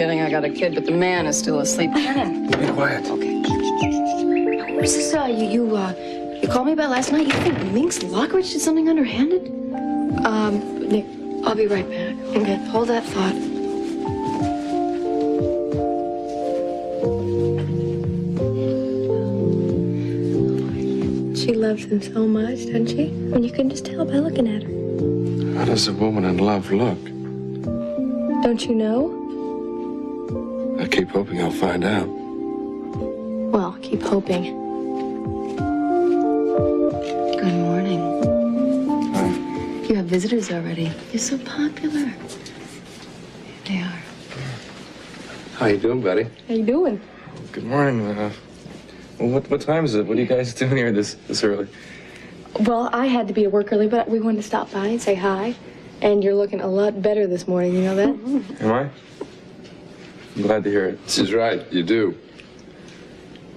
kidding. I got a kid, but the man is still asleep. Be quiet. Okay. Where's this, you called me about last night? You think Mink's Lockridge did something underhanded? Nick, I'll be right back. Okay, hold that thought. She loves him so much, doesn't she? And you can just tell by looking at her. How does a woman in love look? Don't you know? I keep hoping I'll find out. Well, keep hoping. Good morning. Hi. You have visitors already. You're so popular. Here they are. How you doing, Betty? How you doing? Good morning. Well, what time is it? What are you guys doing here this early? Well, I had to be at work early, but we wanted to stop by and say hi. And you're looking a lot better this morning, you know that? Am I? I'm glad to hear it. This is right, you do.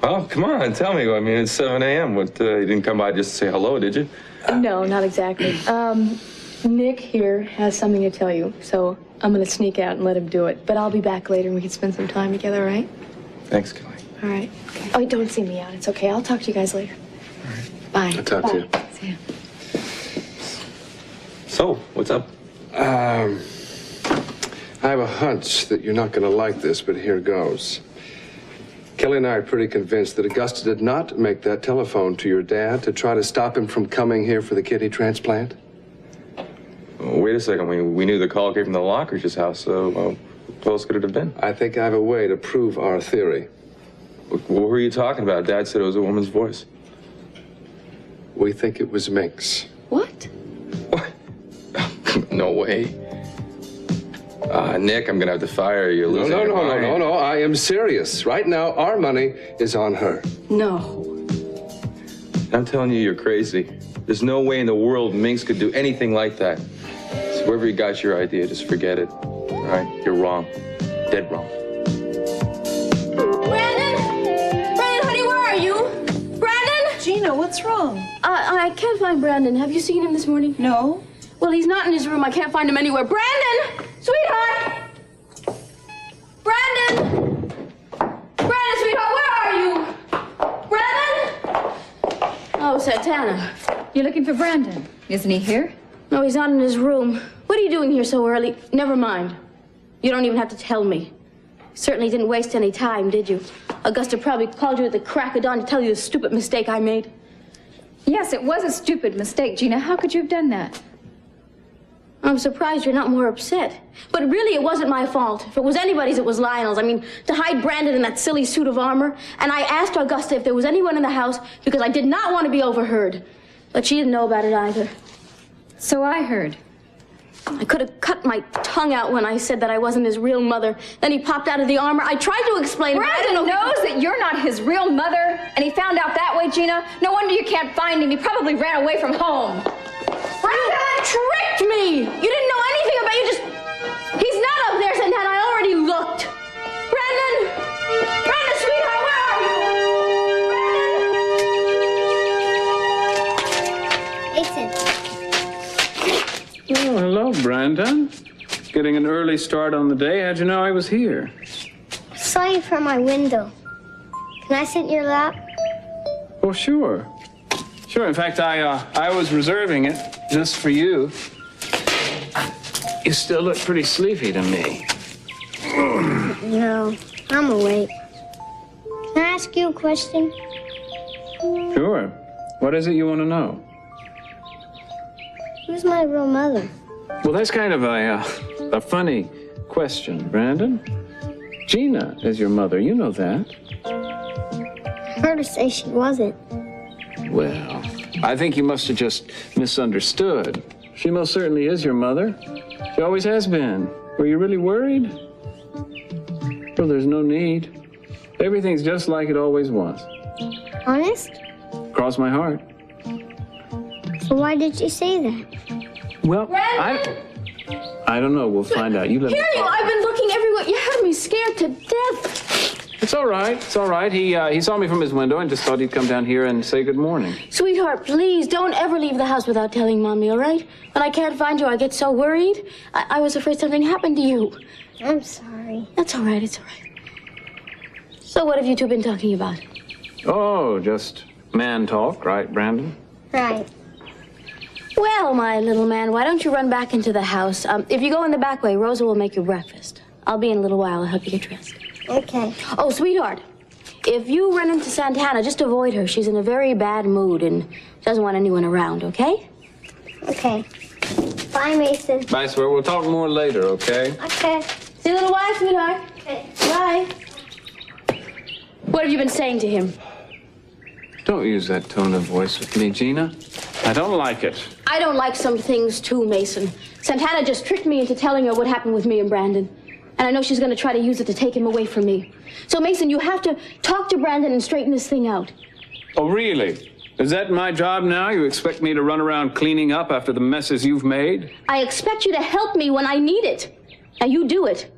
Oh, come on, tell me. I mean, it's 7 a.m. What, you didn't come by just to say hello, did you? No, not exactly. Nick here has something to tell you, so I'm gonna sneak out and let him do it. But I'll be back later and we can spend some time together, all right? Thanks, Kelly. All right. Okay. Oh, don't see me out. It's okay. I'll talk to you guys later. All right. Bye. I'll talk to you. See ya. So, what's up? I have a hunch that you're not going to like this, but here goes. Kelly and I are pretty convinced that Augusta did not make that telephone to your dad to try to stop him from coming here for the kidney transplant. Oh, wait a second. We knew the call came from the Lockridge's house, so what else could it have been? I think I have a way to prove our theory. What were you talking about? Dad said it was a woman's voice. We think it was Mink's. What? What? No way. Nick, I'm gonna have to fire you. You're losing your mind. No. I am serious. Right now, our money is on her. No. I'm telling you, you're crazy. There's no way in the world Minx could do anything like that. So wherever you got your idea, just forget it. All right? You're wrong. Dead wrong. Brandon, honey, where are you? Brandon? Gina, what's wrong? I can't find Brandon. Have you seen him this morning? No. Well, he's not in his room. I can't find him anywhere. Brandon! Sweetheart! Brandon! Brandon, sweetheart, where are you? Brandon? Oh, Santana. You're looking for Brandon. Isn't he here? No, he's not in his room. What are you doing here so early? Never mind. You don't even have to tell me. You certainly didn't waste any time, did you? Augusta probably called you at the crack of dawn to tell you the stupid mistake I made. Yes, it was a stupid mistake, Gina. How could you have done that? I'm surprised you're not more upset. But really, it wasn't my fault. If it was anybody's, it was Lionel's. I mean, to hide Brandon in that silly suit of armor. And I asked Augusta if there was anyone in the house because I did not want to be overheard. But she didn't know about it either. So I heard. I could have cut my tongue out when I said that I wasn't his real mother. Then he popped out of the armor. I tried to explain. Brandon knows that you're not his real mother, and he found out that way, Gina. No wonder you can't find him. He probably ran away from home. Brandon tricked me! You didn't know anything about you. He's not up there, Santana. I already looked. Brandon! Brandon, sweetheart, where are you? Oh, hello, Brandon. Getting an early start on the day. How'd you know I was here? I saw you from my window. Can I sit in your lap? Oh, sure. Sure. In fact, I was reserving it just for you. You still look pretty sleepy to me. No, I'm awake. Can I ask you a question? Sure. What is it you want to know? Who's my real mother? Well, that's kind of a funny question, Brandon. Gina is your mother. You know that. I heard her say she wasn't. Well, I think you must have just misunderstood. She most certainly is your mother. She always has been. Were you really worried? Well, there's no need. Everything's just like it always was. Honest? Cross my heart. So why did you say that? Well, I don't know. We'll find out. You let me. Here you are. I've been looking everywhere. You had me scared to death. It's all right. It's all right. He saw me from his window and just thought he'd come down here and say good morning. Sweetheart, please don't ever leave the house without telling Mommy, all right? When I can't find you, I get so worried. I was afraid something happened to you. I'm sorry. That's all right, it's all right. So what have you two been talking about? Oh, just man talk, right, Brandon? Right. Well, my little man, why don't you run back into the house? If you go in the back way, Rosa will make you breakfast. I'll be in a little while. I'll help you get dressed. Okay. Oh, sweetheart, if you run into Santana, just avoid her. She's in a very bad mood and doesn't want anyone around, okay? Okay. Bye, Mason. Bye, swear. We'll talk more later, okay? Okay. See you in a little while, sweetheart. Okay. Bye. What have you been saying to him? Don't use that tone of voice with me, Gina. I don't like it. I don't like some things too, Mason. Santana just tricked me into telling her what happened with me and Brandon. And I know she's going to try to use it to take him away from me. So, Mason, you have to talk to Brandon and straighten this thing out. Oh, really? Is that my job now? You expect me to run around cleaning up after the messes you've made? I expect you to help me when I need it. Now, you do it,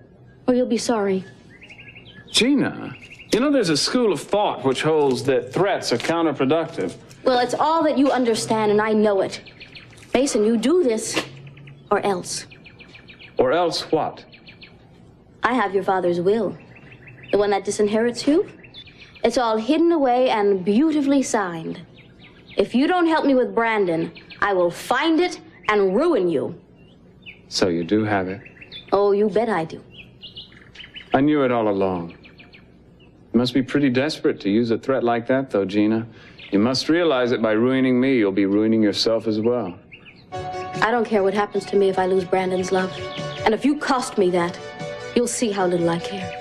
or you'll be sorry. Gina, you know there's a school of thought which holds that threats are counterproductive. Well, it's all that you understand, and I know it. Mason, you do this, or else. Or else what? I have your father's will. The one that disinherits you. It's all hidden away and beautifully signed. If you don't help me with Brandon, I will find it and ruin you. So you do have it. Oh, you bet I do. I knew it all along. You must be pretty desperate to use a threat like that, though, Gina. You must realize that by ruining me, you'll be ruining yourself as well. I don't care what happens to me if I lose Brandon's love. And if you cost me that, you'll see how little I care.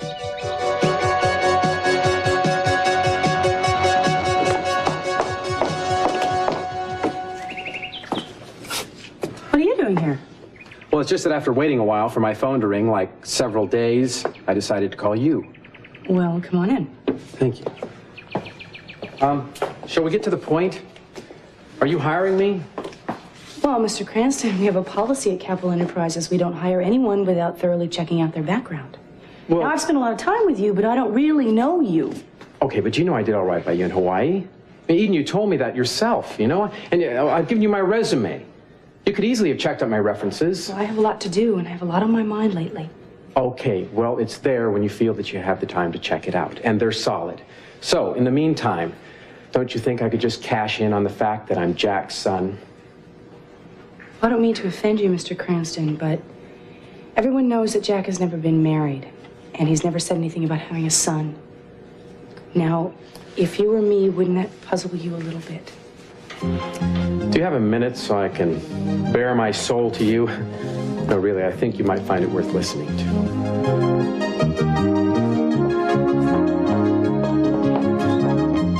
What are you doing here? Well, it's just that after waiting a while for my phone to ring, like several days, I decided to call you. Well, come on in. Thank you. Shall we get to the point? Are you hiring me? Well, Mr. Cranston, we have a policy at Capital Enterprises. We don't hire anyone without thoroughly checking out their babackground. Well, Now, I've spent a lot of time with you, but I don't really know you. okay, but you know I did all right by you in Hawaii. I mean, Eden, you told me that yourself, you know? And I've given you my resume. You could easily have checked out my references. Well, I have a lot to do, and I have a lot on my mind lately. Okay, well, it's there when you feel that you have the time to check it out, and they're solid. So, in the meantime, don't you think I could just cash in on the fact that I'm Jack's son? I don't mean to offend you, Mr. Cranston, but everyone knows that Jack has never been married, and he's never said anything about having a son. Now, if you were me, wouldn't that puzzle you a little bit? Do you have a minute so I can bare my soul to you? No, really, I think you might find it worth listening to.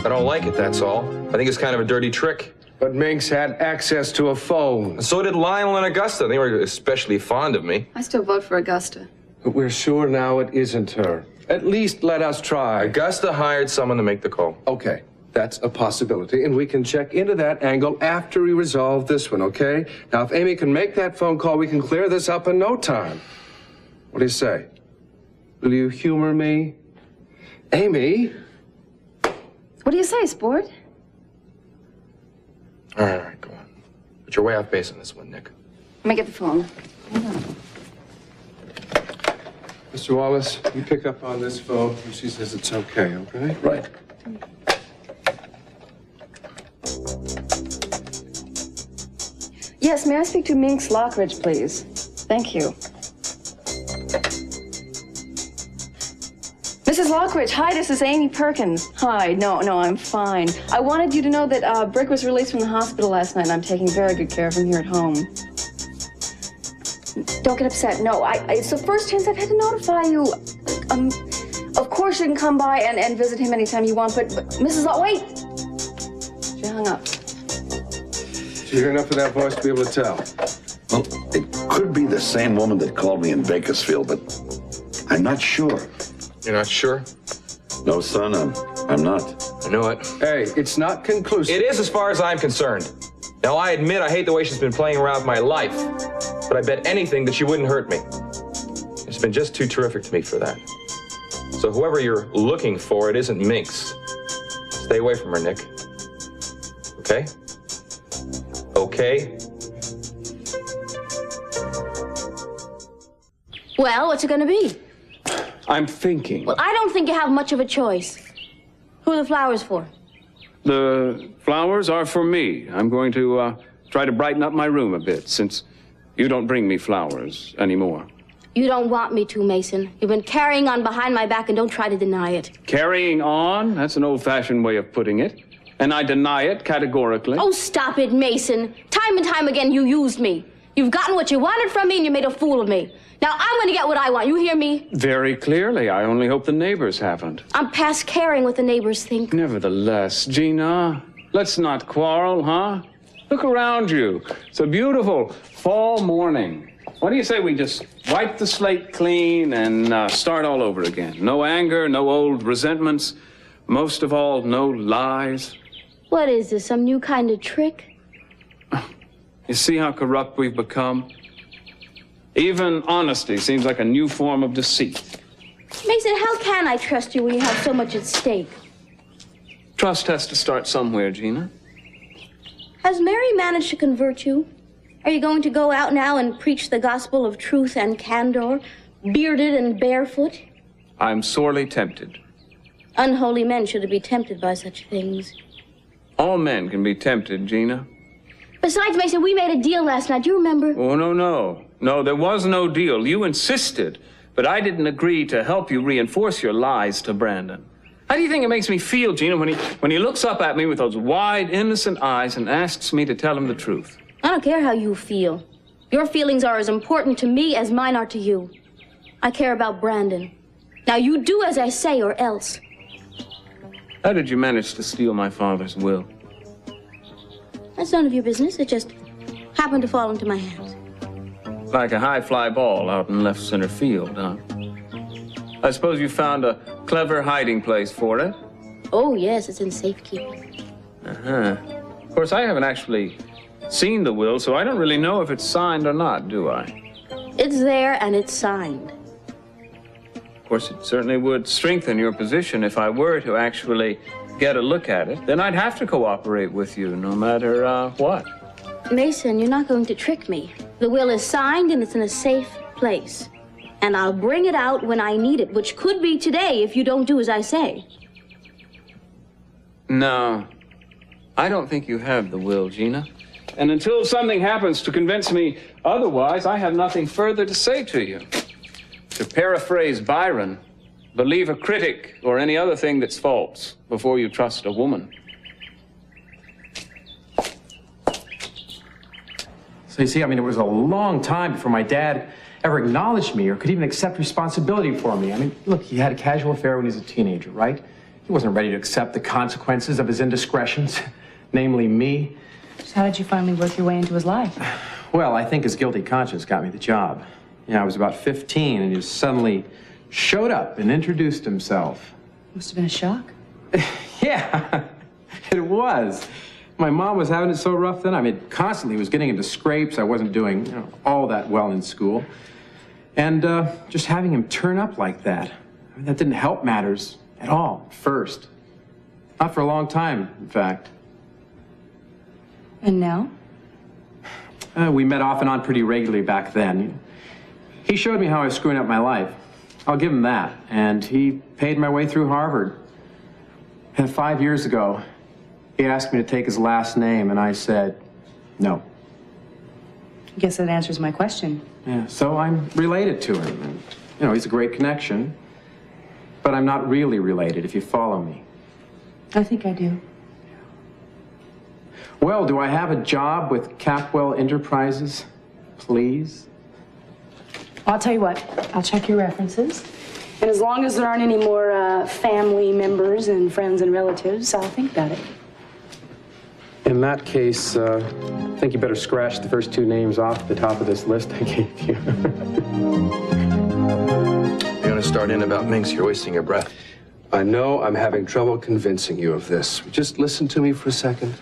I don't like it, that's all. I think it's kind of a dirty trick. But Minx had access to a phone. And so did Lionel and Augusta. They were especially fond of me. I still vote for Augusta. But we're sure now it isn't her. At least let us try. Augusta hired someone to make the call. Okay, that's a possibility, and we can check into that angle after we resolve this one, okay? Now, if Amy can make that phone call, we can clear this up in no time. What do you say? Will you humor me? Amy? What do you say, sport? All right, go on. But you're way off base on this one, Nick. Let me get the phone. Mr. Wallace, you pick up on this phone. She says it's okay, okay? Right. Yes, may I speak to Minx Lockridge, please? Thank you. Mrs. Lockridge, hi, this is Amy Perkins. Hi, no, I'm fine. I wanted you to know that Brick was released from the hospital last night, and I'm taking very good care of him here at home. Don't get upset. No, it's the first chance I've had to notify you. Of course you can come by and visit him anytime you want, but Mrs. Wait! She hung up. Did you hear enough of that voice to be able to tell? Well, it could be the same woman that called me in Bakersfield, but I'm not sure. You're not sure? No, son, I'm not. I knew it. Hey, it's not conclusive. It is as far as I'm concerned. Now, I admit I hate the way she's been playing around with my life, but I bet anything that she wouldn't hurt me. It's been just too terrific to me for that. So whoever you're looking for, it isn't Minx. Stay away from her, Nick. Okay? Okay? Well, what's it gonna be? I'm thinking. Well, I don't think you have much of a choice. Who are the flowers for? The flowers are for me. I'm going to try to brighten up my room a bit, since you don't bring me flowers anymore. You don't want me to, Mason. You've been carrying on behind my back, and don't try to deny it. Carrying on? That's an old-fashioned way of putting it. And I deny it categorically. Oh, stop it, Mason. Time and time again, you used me. You've gotten what you wanted from me, and you made a fool of me. Now I'm going to get what I want. You hear me? Very clearly. I only hope the neighbors haven't. I'm past caring what the neighbors think. Nevertheless, Gina, let's not quarrel, huh? Look around you. It's a beautiful fall morning. What do you say we just wipe the slate clean and start all over again? No anger, no old resentments. Most of all, no lies. What is this, some new kind of trick? You see how corrupt we've become? Even honesty seems like a new form of deceit. Mason, how can I trust you when you have so much at stake? Trust has to start somewhere, Gina. Has Mary managed to convert you? Are you going to go out now and preach the gospel of truth and candor, bearded and barefoot? I'm sorely tempted. Unholy men shouldn't be tempted by such things. All men can be tempted, Gina. Besides, Mason, we made a deal last night. Do you remember? Oh, no. No, there was no deal. You insisted, but I didn't agree to help you reinforce your lies to Brandon. How do you think it makes me feel, Gina, when he looks up at me with those wide, innocent eyes and asks me to tell him the truth? I don't care how you feel. Your feelings are as important to me as mine are to you. I care about Brandon. Now you do as I say or else. How did you manage to steal my father's will? That's none of your business. It just happened to fall into my hands. Like a high-fly ball out in left center field, huh? I suppose you found a clever hiding place for it? Oh, yes, it's in safekeeping. Uh-huh. Of course, I haven't actually seen the will, so I don't really know if it's signed or not, do I? It's there and it's signed. Of course, it certainly would strengthen your position if I were to actually get a look at it. Then I'd have to cooperate with you, no matter what. Mason, you're not going to trick me. The will is signed and it's in a safe place. And I'll bring it out when I need it, which could be today if you don't do as I say. No, I don't think you have the will, Gina. And until something happens to convince me otherwise, I have nothing further to say to you. To paraphrase Byron, believe a critic or any other thing that's false before you trust a woman. So you see, it was a long time before my dad ever acknowledged me or could even accept responsibility for me. Look, he had a casual affair when he was a teenager, right? He wasn't ready to accept the consequences of his indiscretions, namely me. So how did you finally work your way into his life? Well, I think his guilty conscience got me the job. I was about 15 and he just suddenly showed up and introduced himself. Must have been a shock. Yeah, it was. My mom was having it so rough then. Constantly was getting into scrapes. I wasn't doing all that well in school. And just having him turn up like that, that didn't help matters at all at first. Not for a long time, in fact. And now? We met off and on pretty regularly back then. He showed me how I was screwing up my life. I'll give him that. And he paid my way through Harvard. And 5 years ago, he asked me to take his last name, and I said, no. I guess that answers my question. Yeah, so I'm related to him. And, he's a great connection. But I'm not really related, if you follow me. I think I do. Well, do I have a job with Capwell Enterprises, please? I'll tell you what, I'll check your references. And as long as there aren't any more family members and friends and relatives, I'll think about it. In that case, I think you better scratch the first two names off the top of this list I gave you. You're gonna start in about Minx, you're wasting your breath. I know I'm having trouble convincing you of this. Just listen to me for a second.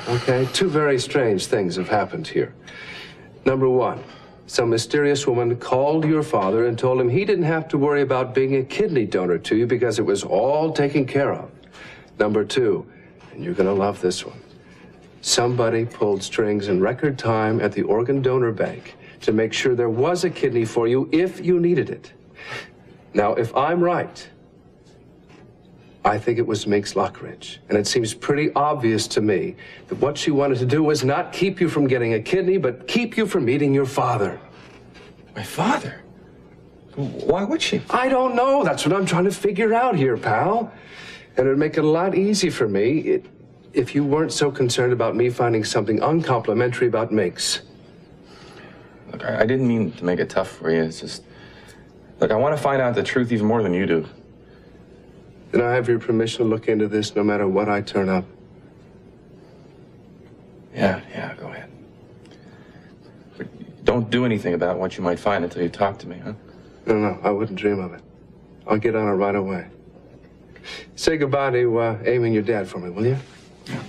Okay, two very strange things have happened here. Number one, some mysterious woman called your father and told him he didn't have to worry about being a kidney donor to you because it was all taken care of. Number two, and you're gonna love this one, somebody pulled strings in record time at the organ donor bank to make sure there was a kidney for you if you needed it. Now, if I'm right, I think it was Minx Lockridge. And it seems pretty obvious to me that what she wanted to do was not keep you from getting a kidney, but keep you from meeting your father. My father? Why would she? I don't know. That's what I'm trying to figure out here, pal. And it'd make it a lot easier for me if you weren't so concerned about me finding something uncomplimentary about Minx. Look, I didn't mean to make it tough for you. It's just, look, I want to find out the truth even more than you do. Then I have your permission to look into this no matter what I turn up. Yeah, go ahead. But don't do anything about what you might find until you talk to me, huh? No, I wouldn't dream of it. I'll get on it right away. Say goodbye to Amy and your dad for me, will you? Yeah.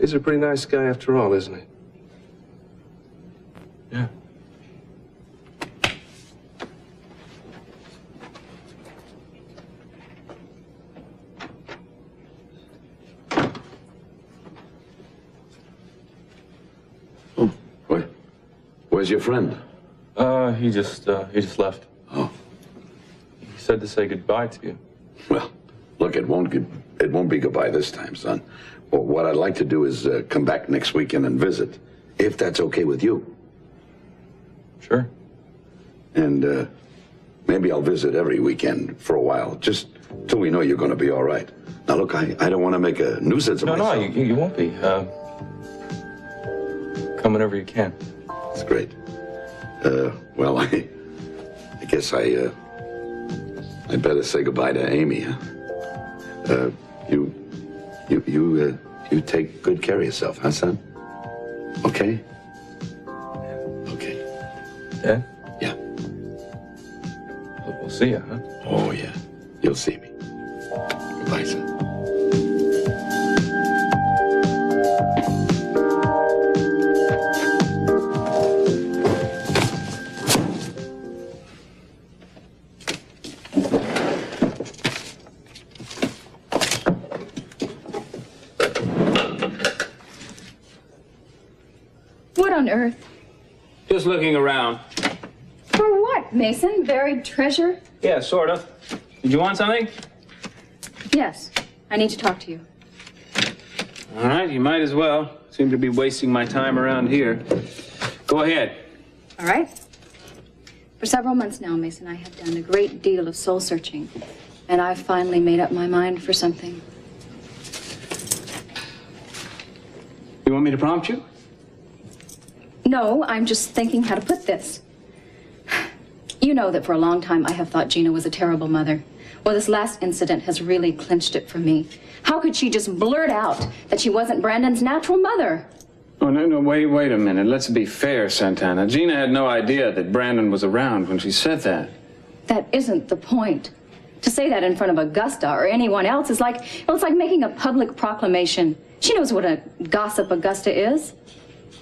He's a pretty nice guy after all, isn't he? Yeah. Oh, where's your friend? He just left. Oh. He said to say goodbye to you. Well, look, it won't be goodbye this time, son. Well, what I'd like to do is come back next weekend and visit, if that's okay with you. Sure. And maybe I'll visit every weekend for a while, just till we know you're going to be all right. Now, look, I don't want to make a nuisance of myself. No, you won't be. Come whenever you can. That's great. Well, I guess I better say goodbye to Amy, huh? You take good care of yourself, huh, son? Okay? Okay. Dad? Yeah. We'll see you, huh? Oh, yeah. You'll see me. Goodbye, son. What on earth? Just looking around. For what, Mason? Buried treasure? Yeah, sort of. Did you want something? Yes. I need to talk to you. All right, you might as well. Seem to be wasting my time around here. Go ahead. All right. For several months now, Mason, I have done a great deal of soul searching, and I've finally made up my mind for something. You want me to prompt you? No, I'm just thinking how to put this. You know that for a long time I have thought Gina was a terrible mother. Well, this last incident has really clinched it for me. How could she just blurt out that she wasn't Brandon's natural mother? Oh, no, wait a minute. Let's be fair, Santana. Gina had no idea that Brandon was around when she said that. That isn't the point. To say that in front of Augusta or anyone else is like, well, it's like making a public proclamation. She knows what a gossip Augusta is.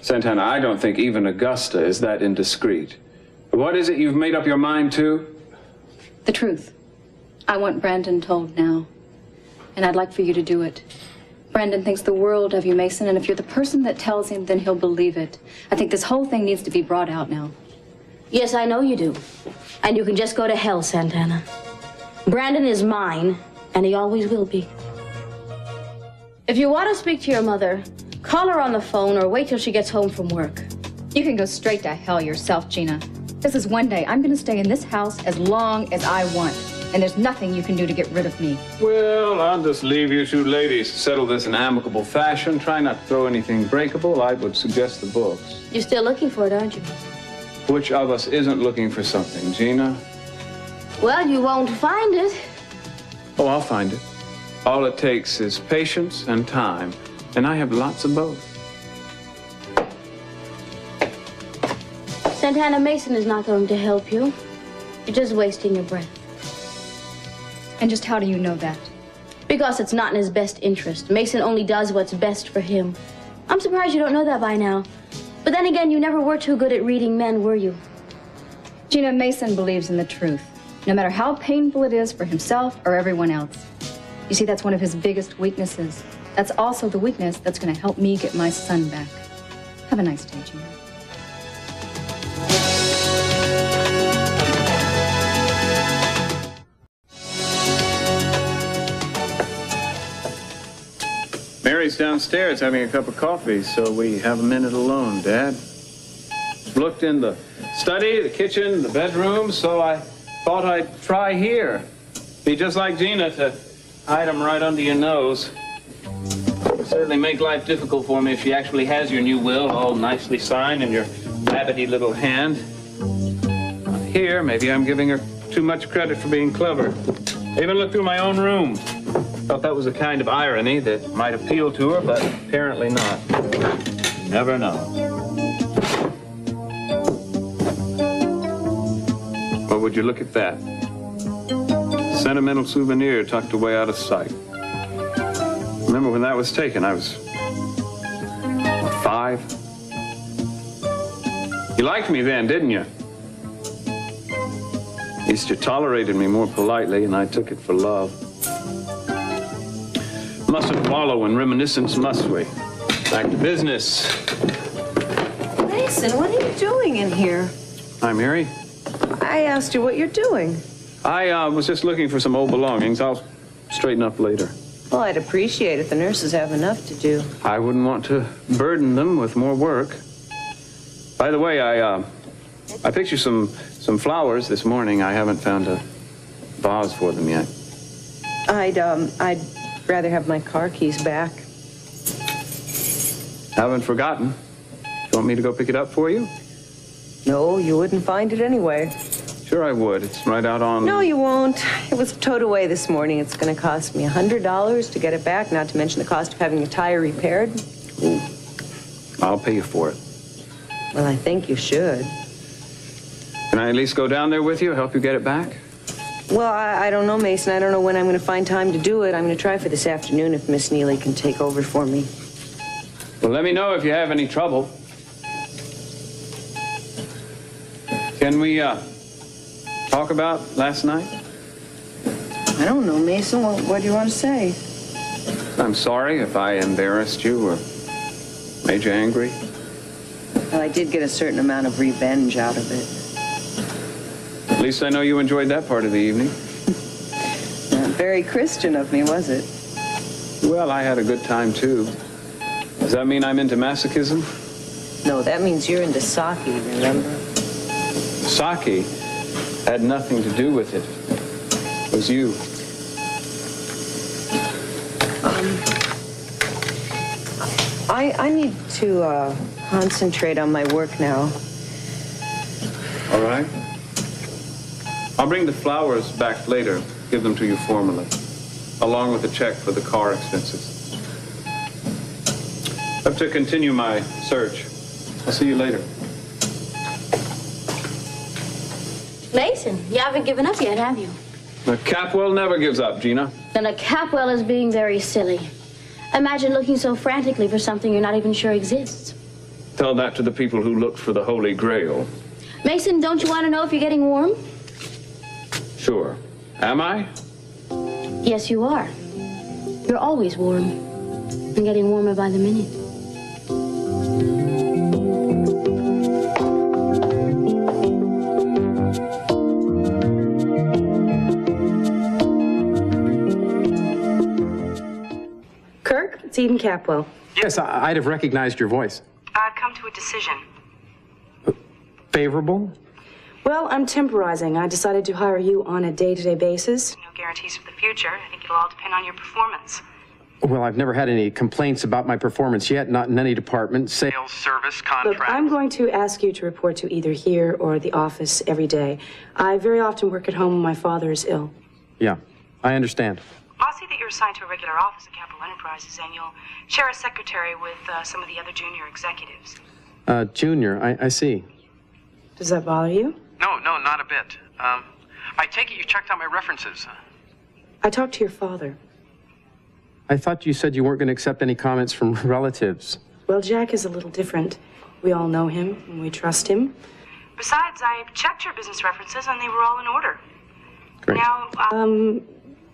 Santana, I don't think even Augusta is that indiscreet. What is it you've made up your mind to? The truth. I want Brandon told now. And I'd like for you to do it. Brandon thinks the world of you, Mason, and if you're the person that tells him, then he'll believe it. I think this whole thing needs to be brought out now. Yes, I know you do. And you can just go to hell, Santana. Brandon is mine, and he always will be. If you want to speak to your mother, call her on the phone or wait till she gets home from work. You can go straight to hell yourself, Gina. This is one day. I'm going to stay in this house as long as I want. And there's nothing you can do to get rid of me. Well, I'll just leave you two ladies to settle this in amicable fashion. Try not to throw anything breakable. I would suggest the books. You're still looking for it, aren't you? Which of us isn't looking for something, Gina? Well, you won't find it. Oh, I'll find it. All it takes is patience and time. And I have lots of both. Santana, Mason is not going to help you. You're just wasting your breath. And just how do you know that? Because it's not in his best interest. Mason only does what's best for him. I'm surprised you don't know that by now. But then again, you never were too good at reading men, were you? Gina, Mason believes in the truth, no matter how painful it is for himself or everyone else. You see, that's one of his biggest weaknesses. That's also the weakness that's going to help me get my son back. Have a nice day, Gina. Mary's downstairs having a cup of coffee, so we have a minute alone, Dad. Looked in the study, the kitchen, the bedroom, so I thought I'd try here. Be just like Gina to hide them right under your nose. It'll certainly make life difficult for me if she actually has your new will all nicely signed in your rabbity little hand. Here, maybe I'm giving her too much credit for being clever. I even looked through my own room. Thought that was a kind of irony that might appeal to her, but apparently not. You never know. Well, would you look at that? Sentimental souvenir tucked away out of sight. Remember when that was taken? I was 5. You liked me then, didn't you? At least you tolerated me more politely, and I took it for love. Mustn't wallow in reminiscence, must we? Back to business. Mason, what are you doing in here? Hi, Mary. I asked you what you're doing. I was just looking for some old belongings. I'll straighten up later. Well, I'd appreciate it. The nurses have enough to do. I wouldn't want to burden them with more work. By the way, I picked you some flowers this morning. I haven't found a vase for them yet. I'd rather have my car keys back. Haven't forgotten. You want me to go pick it up for you? No, you wouldn't find it anyway. Sure I would. It's right out on... No, you won't. It was towed away this morning. It's going to cost me $100 to get it back, not to mention the cost of having a tire repaired. Ooh. I'll pay you for it. Well, I think you should. Can I at least go down there with you, help you get it back? Well, I don't know, Mason. I don't know when I'm going to find time to do it. I'm going to try for this afternoon if Miss Neely can take over for me. Well, let me know if you have any trouble. Can we, talk about last night? I don't know, Mason. What do you want to say? I'm sorry if I embarrassed you or made you angry. Well, I did get a certain amount of revenge out of it. At least I know you enjoyed that part of the evening. Not very Christian of me, was it? Well, I had a good time, too. Does that mean I'm into masochism? No, that means you're into sake, remember? Sake had nothing to do with it. It was you. I need to concentrate on my work now. All right. I'll bring the flowers back later, give them to you formally, along with a check for the car expenses. I have to continue my search. I'll see you later. Mason, you haven't given up yet, have you? The Capwell never gives up, Gina. Then a Capwell is being very silly. Imagine looking so frantically for something you're not even sure exists. Tell that to the people who looked for the Holy Grail. Mason, don't you want to know if you're getting warm? Sure. Am I? Yes, you are. You're always warm. And getting warmer by the minute. Kirk, it's Eden Capwell. Yes, I'd have recognized your voice. I've come to a decision. Favorable? Well, I'm temporizing. I decided to hire you on a day-to-day basis. No guarantees for the future. I think it'll all depend on your performance. Well, I've never had any complaints about my performance yet, not in any department. Sales, service, contract. Look, I'm going to ask you to report to either here or the office every day. I very often work at home when my father is ill. Yeah, I understand. I'll see that you're assigned to a regular office at Capital Enterprises, and you'll share a secretary with some of the other junior executives. Junior, I see. Does that bother you? No, not a bit. I take it you checked out my references. I talked to your father. I thought you said you weren't going to accept any comments from relatives. Well, Jack is a little different. We all know him and we trust him. Besides, I checked your business references, and they were all in order. Great. Now,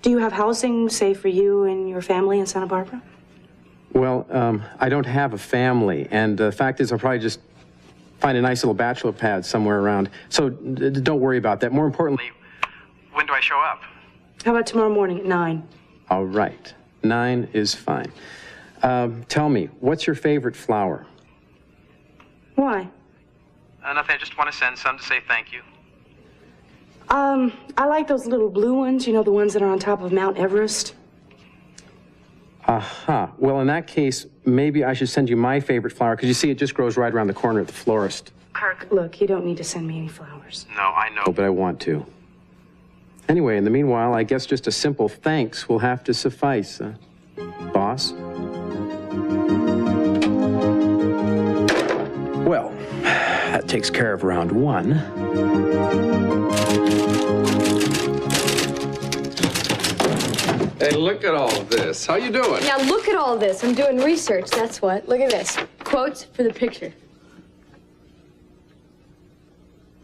Do you have housing, say, for you and your family in Santa Barbara? Well, I don't have a family, and the fact is I'll probably just find a nice little bachelor pad somewhere around. So don't worry about that. More importantly, when do I show up? How about tomorrow morning at 9? All right. 9 is fine. Tell me, what's your favorite flower? Why? Nothing. I just want to send some to say thank you. I like those little blue ones, you know, the ones that are on top of Mount Everest. Aha. Well, in that case, maybe I should send you my favorite flower, because you see, it just grows right around the corner at the florist. Kirk, look, you don't need to send me any flowers. No, I know, but I want to. Anyway, in the meanwhile, I guess just a simple thanks will have to suffice, boss. Well, that takes care of round 1. Hey, look at all this. How you doing? Now look at all this. I'm doing research, that's what. Look at this. Quotes for the picture.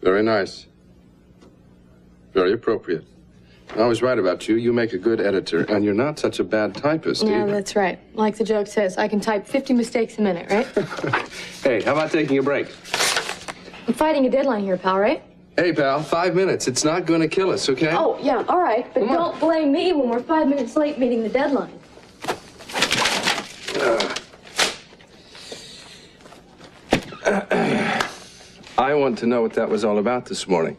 Very nice. Very appropriate. I was right about you. You make a good editor, and you're not such a bad typist Yeah, either. that's right. Like the joke says, I can type 50 mistakes a minute, right? Hey, how about taking a break? I'm fighting a deadline here, pal, right? Hey, pal, 5 minutes. It's not going to kill us, okay? Oh, yeah, all right. But don't blame me when we're 5 minutes late meeting the deadline. I want to know what that was all about this morning.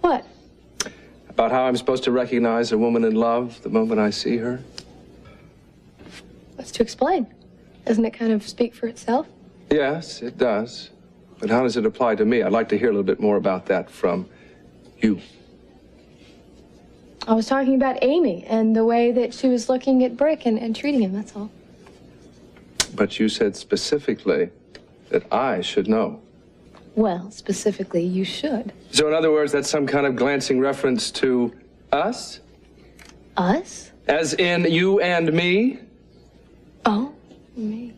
What? About how I'm supposed to recognize a woman in love the moment I see her. What's to explain? Doesn't it kind of speak for itself? Yes, it does. But how does it apply to me? I'd like to hear a little bit more about that from you. I was talking about Amy and the way that she was looking at Brick and treating him, that's all. But you said specifically that I should know. Well, specifically, you should. So in other words, that's some kind of glancing reference to us? Us? As in you and me? Oh, me.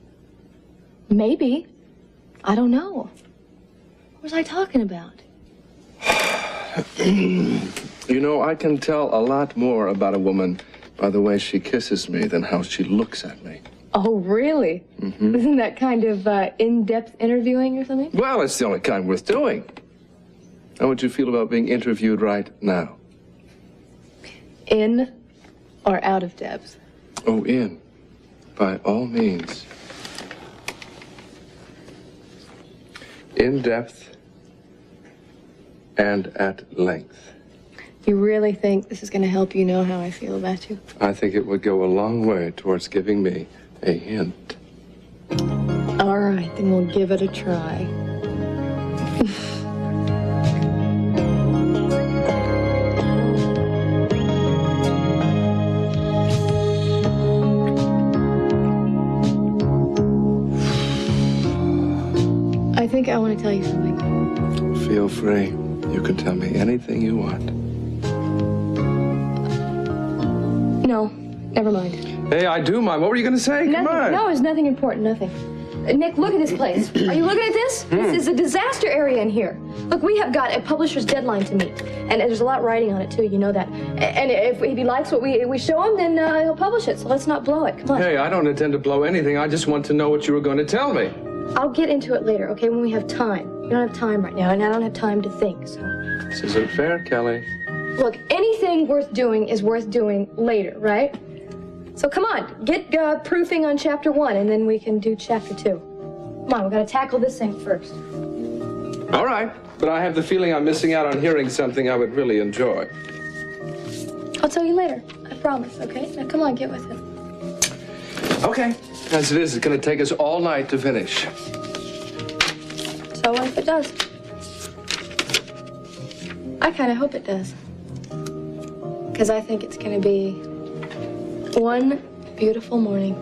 Maybe. I don't know. What was I talking about? You know, I can tell a lot more about a woman by the way she kisses me than how she looks at me. Oh, really? Mm-hmm. Isn't that kind of in-depth interviewing or something? Well, it's the only kind worth doing. How would you feel about being interviewed right now? In or out of depth? Oh, in. By all means. In depth and at length. You really think this is going to help you know how I feel about you? I think it would go a long way towards giving me a hint. All right, then we'll give it a try. I think I want to tell you something. Feel free. You can tell me anything you want. No, never mind. Hey, I do mind. What were you going to say? Nothing. Come on. No, it's nothing important, nothing. Nick, look at this place. Are you looking at this? This is a disaster area in here. Look, we have got a publisher's deadline to meet. And there's a lot riding on it, too, you know that. And if he likes what we show him, then he'll publish it. So let's not blow it. Come on. Hey, I don't intend to blow anything. I just want to know what you were going to tell me. I'll get into it later, okay, when we have time. We don't have time right now, and I don't have time to think, so... This isn't fair, Kelly. Look, anything worth doing is worth doing later, right? So come on, get proofing on chapter 1, and then we can do chapter 2. Come on, we've got to tackle this thing first. All right, but I have the feeling I'm missing out on hearing something I would really enjoy. I'll tell you later, I promise, okay? Now come on, get with it. Okay. As it is, it's going to take us all night to finish. So what if it does? I kind of hope it does. Because I think it's going to be one beautiful morning.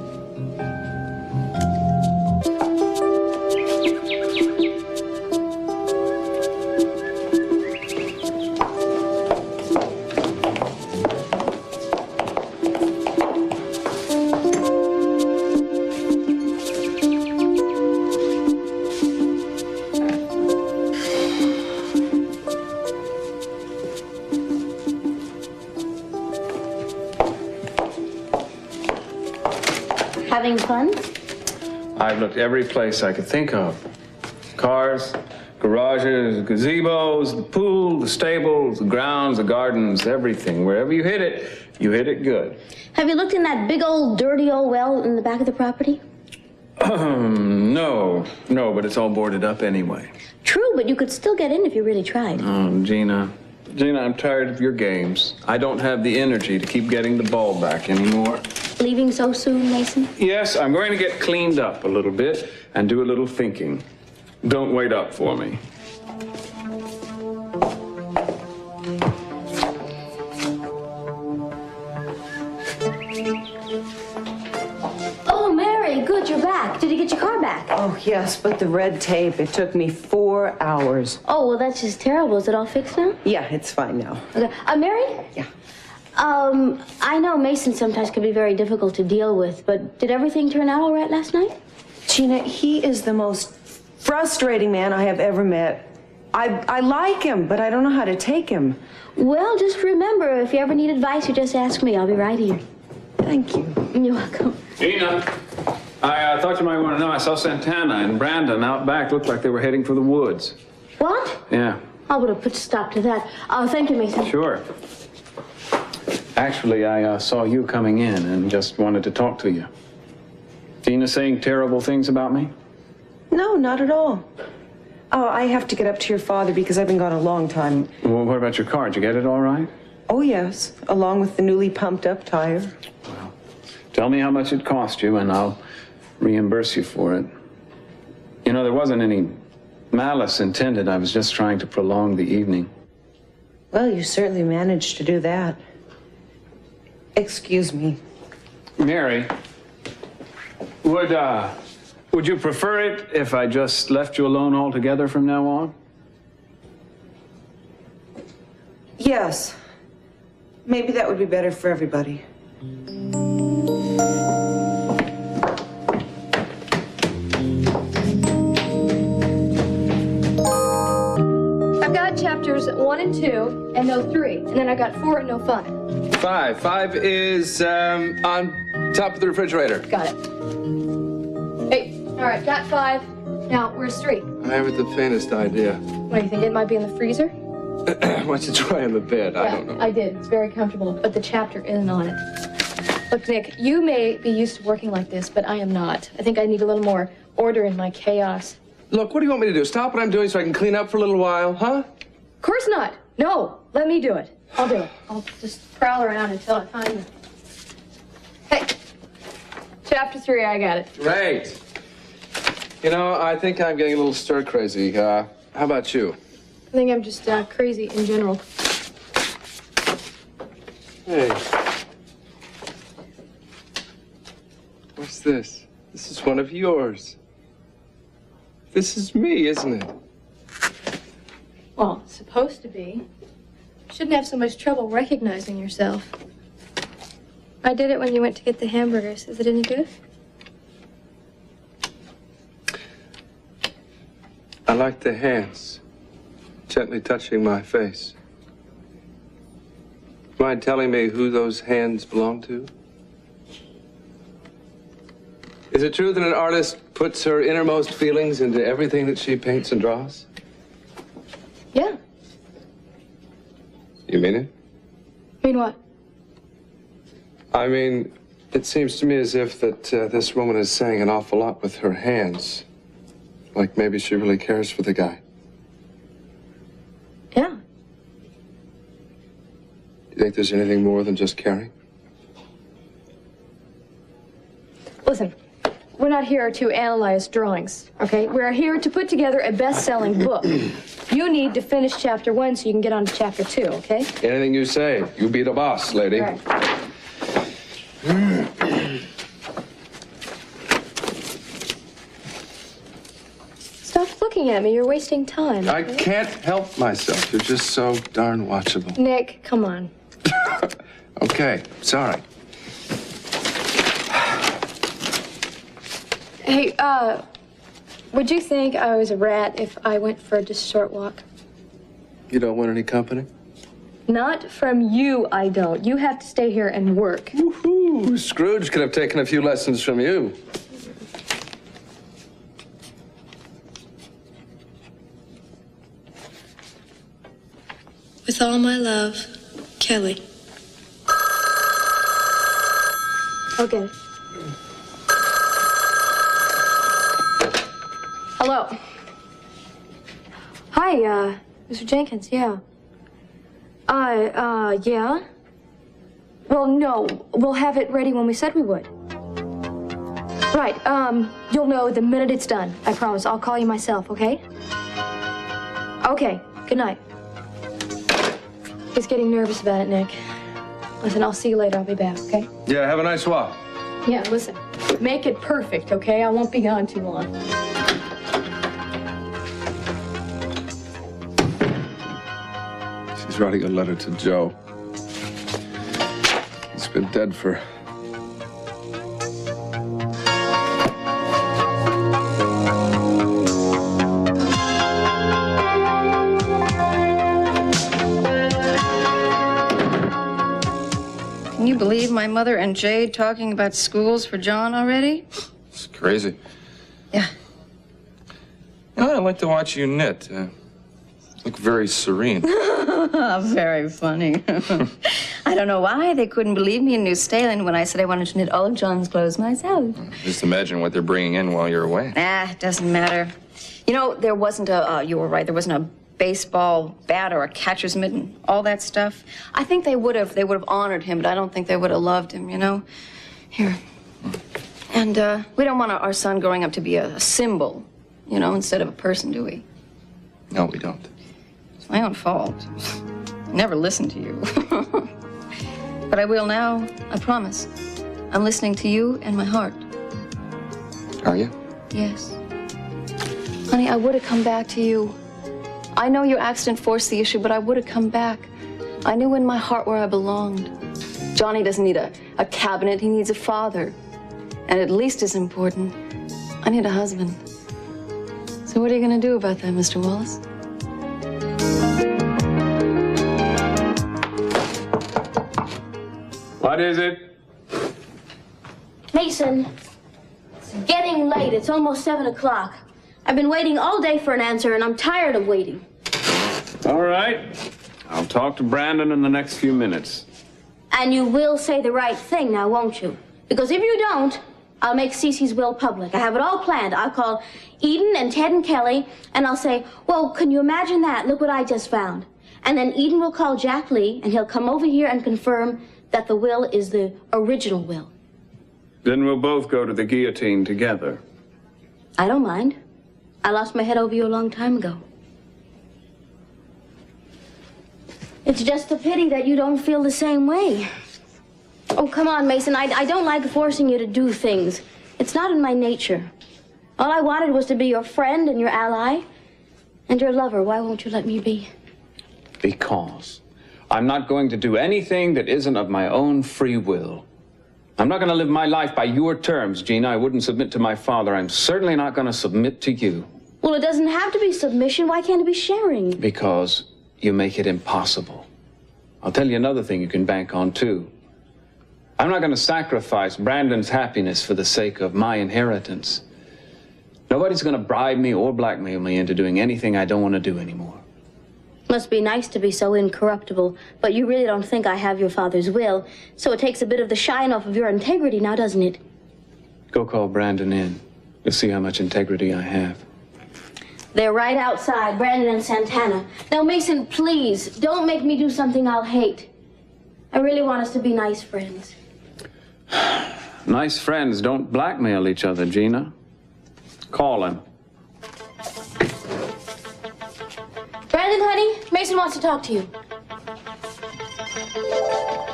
Having fun? I've looked every place I could think of. Cars, garages, gazebos, the pool, the stables, the grounds, the gardens, everything. Wherever you hit it good. Have you looked in that big old dirty old well in the back of the property? No, but it's all boarded up anyway. True, but you could still get in if you really tried. Oh, Gina, I'm tired of your games. I don't have the energy to keep getting the ball back anymore. Leaving so soon, Mason? Yes, I'm going to get cleaned up a little bit and do a little thinking. Don't wait up for me. Oh, Mary, good, you're back. Did you get your car back? Oh, yes, but the red tape, it took me 4 hours. Oh, well, that's just terrible. Is it all fixed now? Yeah, it's fine now. Okay. Mary? Yeah. I know Mason sometimes can be very difficult to deal with, but did everything turn out all right last night? Gina, he is the most frustrating man I have ever met. I like him, but I don't know how to take him. Well, just remember, if you ever need advice, you just ask me. I'll be right here. Thank you. You're welcome. Gina, I thought you might want to know. I saw Santana and Brandon out back. Looked like they were heading for the woods. What? Yeah. I would have put a stop to that. Thank you, Mason. Sure. Actually, I saw you coming in and just wanted to talk to you. Gina saying terrible things about me? No, not at all. Oh, I have to get up to your father because I've been gone a long time. Well, what about your car? Did you get it all right? Oh, yes, along with the newly pumped up tire. Well, tell me how much it cost you and I'll reimburse you for it. You know, there wasn't any malice intended. I was just trying to prolong the evening. Well, you certainly managed to do that. Excuse me. Mary, would you prefer it if I just left you alone altogether from now on? Yes. Maybe that would be better for everybody. I've got chapters 1 and 2 and no 3, and then I got 4 and no 5. 5. 5 is on top of the refrigerator. Got it. Hey, all right, got 5. Now, where's 3? I haven't the faintest idea. What do you think? It might be in the freezer? Why don't you try on the bed? I don't know. I did. It's very comfortable, but the chapter isn't on it. Look, Nick, you may be used to working like this, but I am not. I think I need a little more order in my chaos. Look, what do you want me to do? Stop what I'm doing so I can clean up for a little while, huh? Of course not. No, let me do it. I'll do it. I'll just prowl around until I find it. Hey, chapter 3, I got it. Great. You know, I think I'm getting a little stir crazy. How about you? I think I'm just crazy in general. Hey. What's this? This is one of yours. This is me, isn't it? Well, it's supposed to be. You shouldn't have so much trouble recognizing yourself. I did it when you went to get the hamburgers. Is it any good? I like the hands gently touching my face. Mind telling me who those hands belong to? Is it true that an artist puts her innermost feelings into everything that she paints and draws? Yeah. You mean it? Mean what? I mean, it seems to me as if that this woman is saying an awful lot with her hands. Like maybe she really cares for the guy. Yeah. Do you think there's anything more than just caring? Listen, we're not here to analyze drawings, okay? We're here to put together a best-selling book. You need to finish chapter 1 so you can get on to chapter 2, okay? Anything you say. You be the boss, lady. All right. Stop looking at me. You're wasting time. I can't help myself. You're just so darn watchable. Nick, come on. Okay, sorry. Hey, would you think I was a rat if I went for just a short walk? You don't want any company? Not from you, I don't. You have to stay here and work. Woohoo! Scrooge could have taken a few lessons from you. With all my love, Kelly. Okay. Hello. Hi, Mr. Jenkins, yeah. Yeah? Well, no, we'll have it ready when we said we would. Right, you'll know the minute it's done. I promise. I'll call you myself, okay? Okay, good night. He's getting nervous about it, Nick. Listen, I'll see you later. I'll be back, okay? Yeah, have a nice walk. Yeah, listen. Make it perfect, okay? I won't be gone too long. She's writing a letter to Joe. He's been dead for... Can you believe my mother and Jade talking about schools for John already? It's crazy. Yeah. You know, I like to watch you knit. Look very serene. Very funny. I don't know why they couldn't believe me in New Salem when I said I wanted to knit all of John's clothes myself. Just imagine what they're bringing in while you're away. It doesn't matter. You know, there wasn't you were right, there wasn't a baseball bat or a catcher's mitten, all that stuff. I think they would have honored him, but I don't think they would have loved him, you know? Here. And we don't want our son growing up to be a symbol, you know, instead of a person, do we? No, we don't. It's my own fault. I never listened to you. But I will now, I promise. I'm listening to you and my heart. Are you? Yes. Honey, I would have come back to you. I know your accident forced the issue, but I would have come back. I knew in my heart where I belonged. Johnny doesn't need a cabinet, he needs a father. And at least as important, I need a husband. So what are you gonna do about that, Mr. Wallace? What is it? Mason, it's getting late. It's almost 7 o'clock. I've been waiting all day for an answer, and I'm tired of waiting. All right. I'll talk to Brandon in the next few minutes. And you will say the right thing now, won't you? Because if you don't, I'll make Cece's will public. I have it all planned. I'll call Eden and Ted and Kelly, and I'll say, well, can you imagine that? Look what I just found. And then Eden will call Jack Lee, and he'll come over here and confirm that the will is the original will. Then we'll both go to the guillotine together. I don't mind. I lost my head over you a long time ago. It's just a pity that you don't feel the same way. Oh, come on, Mason. I don't like forcing you to do things. It's not in my nature. All I wanted was to be your friend and your ally and your lover. Why won't you let me be? Because I'm not going to do anything that isn't of my own free will. I'm not going to live my life by your terms, Gina. I wouldn't submit to my father. I'm certainly not going to submit to you. Well, it doesn't have to be submission. Why can't it be sharing? Because you make it impossible. I'll tell you another thing you can bank on, too. I'm not going to sacrifice Brandon's happiness for the sake of my inheritance. Nobody's going to bribe me or blackmail me into doing anything I don't want to do anymore. Must be nice to be so incorruptible, but you really don't think I have your father's will, so it takes a bit of the shine off of your integrity now, doesn't it? Go call Brandon in. You'll see how much integrity I have. They're right outside, Brandon and Santana. Now, Mason, please, don't make me do something I'll hate. I really want us to be nice friends. Nice friends don't blackmail each other, Gina. Call him. Brandon, honey, Mason wants to talk to you.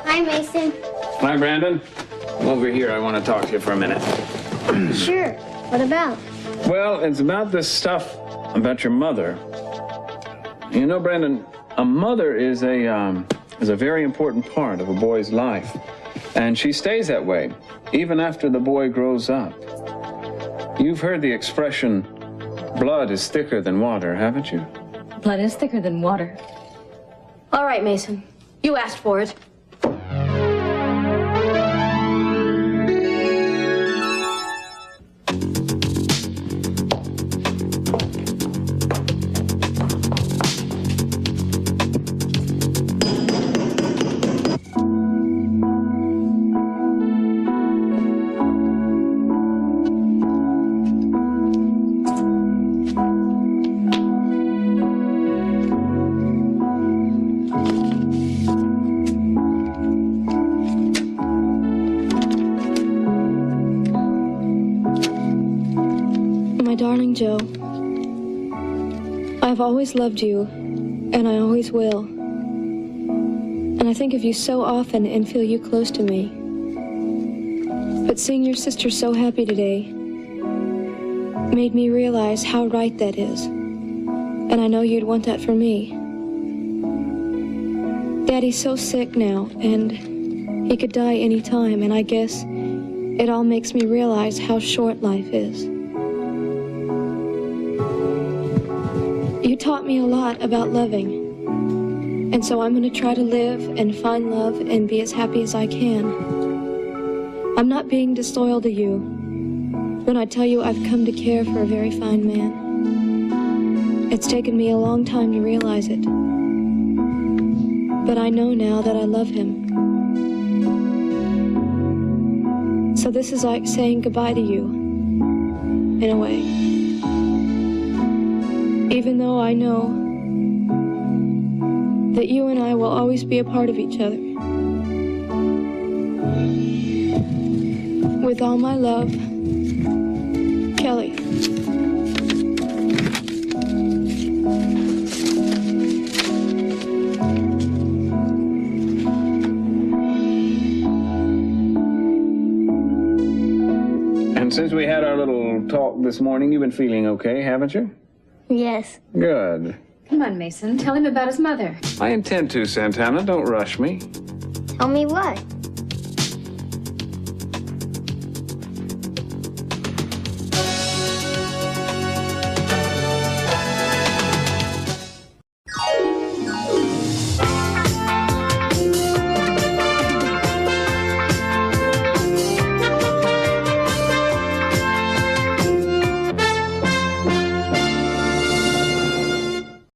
Hi, Mason. Hi, Brandon. I'm over here. I want to talk to you for a minute. Sure. What about? Well, it's about this stuff about your mother. You know, Brandon, a mother is a very important part of a boy's life. And she stays that way, even after the boy grows up. You've heard the expression, blood is thicker than water, haven't you? Blood is thicker than water. All right, Mason. You asked for it. My darling Joe, I've always loved you, and I always will. And I think of you so often and feel you close to me. But seeing your sister so happy today made me realize how right that is. And I know you'd want that for me. Daddy's so sick now, and he could die any time, and I guess it all makes me realize how short life is. You taught me a lot about loving, and so I'm going to try to live and find love and be as happy as I can. I'm not being disloyal to you when I tell you I've come to care for a very fine man. It's taken me a long time to realize it, but I know now that I love him. So this is like saying goodbye to you, in a way. Even though I know that you and I will always be a part of each other. With all my love, Kelly. And since we had our little talk this morning, you've been feeling okay, haven't you? Yes. Good. Come on, Mason. Tell him about his mother. I intend to, Santana. Don't rush me. Tell me what?